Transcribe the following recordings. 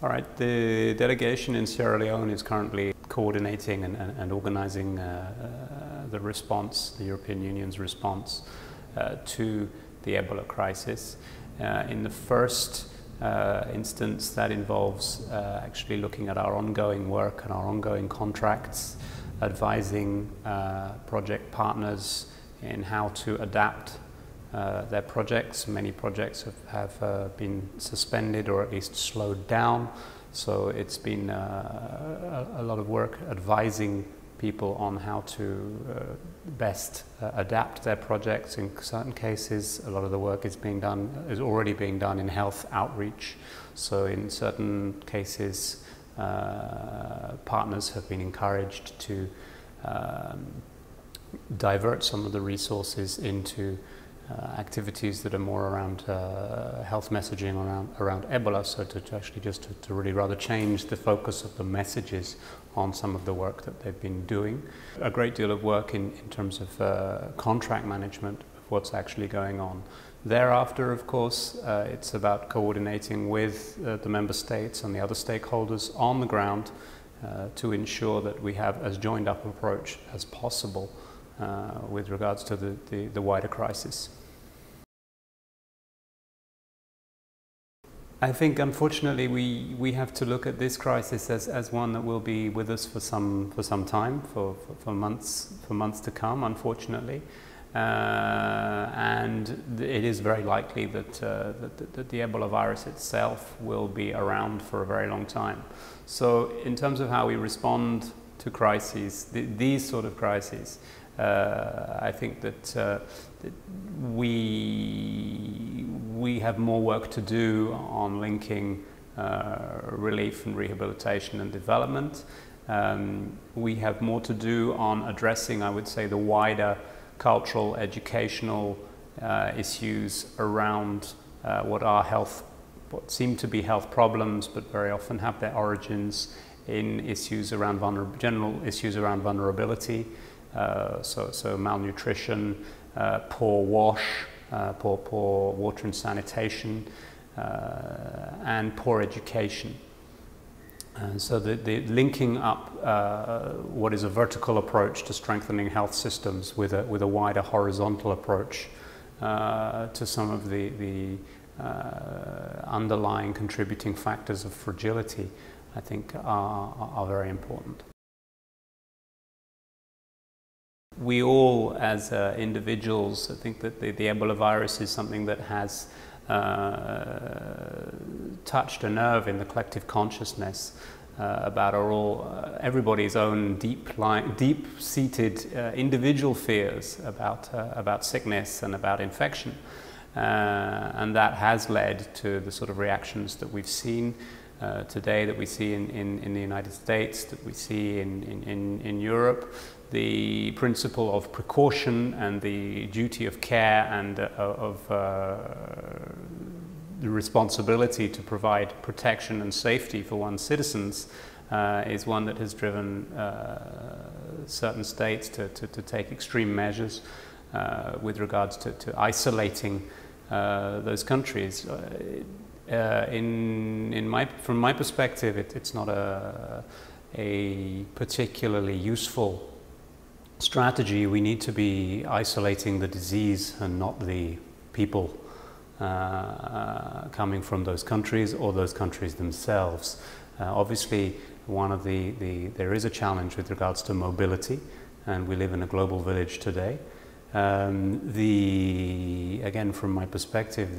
All right, the delegation in Sierra Leone is currently coordinating and organizing the response, the European Union's response to the Ebola crisis. In the first instance, that involves actually looking at our ongoing work and our ongoing contracts, advising project partners in how to adapt their projects. Many projects have been suspended or at least slowed down, so it's been a lot of work advising people on how to best adapt their projects. In certain cases, a lot of the work is already being done in health outreach. So in certain cases, partners have been encouraged to divert some of the resources into activities that are more around health messaging around Ebola, so to really rather change the focus of the messages on some of the work that they've been doing. A great deal of work in terms of contract management of what's actually going on. Thereafter, of course, it's about coordinating with the member states and the other stakeholders on the ground to ensure that we have as joined up approach as possible with regards to the wider crisis. I think, unfortunately, we have to look at this crisis as one that will be with us for some time, for months to come, unfortunately, and it is very likely that the Ebola virus itself will be around for a very long time. So, in terms of how we respond to crises, these sort of crises, I think that we have more work to do on linking relief and rehabilitation and development. We have more to do on addressing, I would say, the wider cultural, educational issues around what seem to be health problems, but very often have their origins in issues around general issues around vulnerability. So malnutrition, poor wash, poor water and sanitation, and poor education. So the linking up what is a vertical approach to strengthening health systems with a wider horizontal approach to some of the underlying contributing factors of fragility, I think are very important. We all, as individuals, I think that the Ebola virus is something that has touched a nerve in the collective consciousness about everybody's own deep-seated individual fears about sickness and about infection, and that has led to the sort of reactions that we've seen today, that we see in the United States, that we see in Europe. The principle of precaution and the duty of care and of the responsibility to provide protection and safety for one's citizens is one that has driven certain states to take extreme measures with regards to isolating those countries. From my perspective, it's not a particularly useful strategy. We need to be isolating the disease and not the people coming from those countries or those countries themselves. Obviously, there is a challenge with regards to mobility, and we live in a global village today. Again, from my perspective,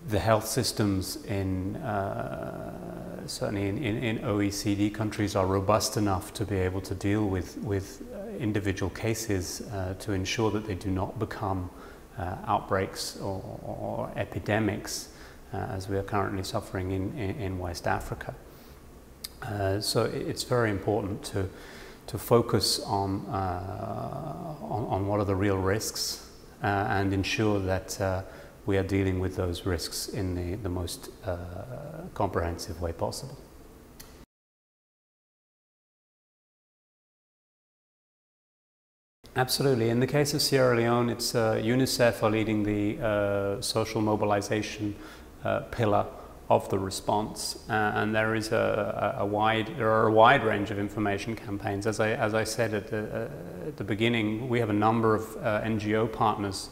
the health systems certainly in OECD countries are robust enough to be able to deal with individual cases to ensure that they do not become outbreaks or epidemics as we are currently suffering in West Africa. So it's very important to focus on what are the real risks and ensure that we are dealing with those risks in the most comprehensive way possible. Absolutely. In the case of Sierra Leone, it's UNICEF are leading the social mobilization pillar of the response, and there is there are a wide range of information campaigns. As I said at the beginning, we have a number of NGO partners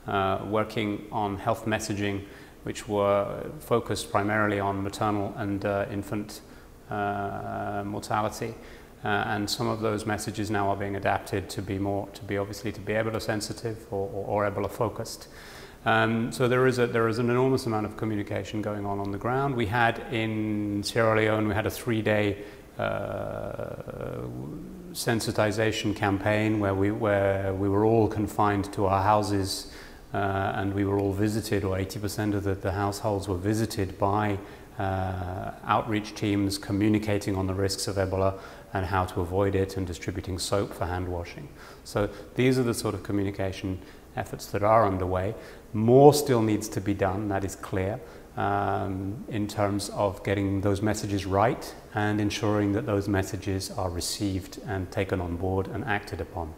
working on health messaging, which were focused primarily on maternal and infant mortality, and some of those messages now are being adapted to be Ebola sensitive or Ebola focused. So there is an enormous amount of communication going on the ground. We had in Sierra Leone, we had a 3-day sensitization campaign where we were all confined to our houses, and we were all visited, or 80% of the households were visited by outreach teams communicating on the risks of Ebola and how to avoid it, and distributing soap for hand washing. So these are the sort of communication efforts that are underway. More still needs to be done, that is clear, in terms of getting those messages right and ensuring that those messages are received and taken on board and acted upon.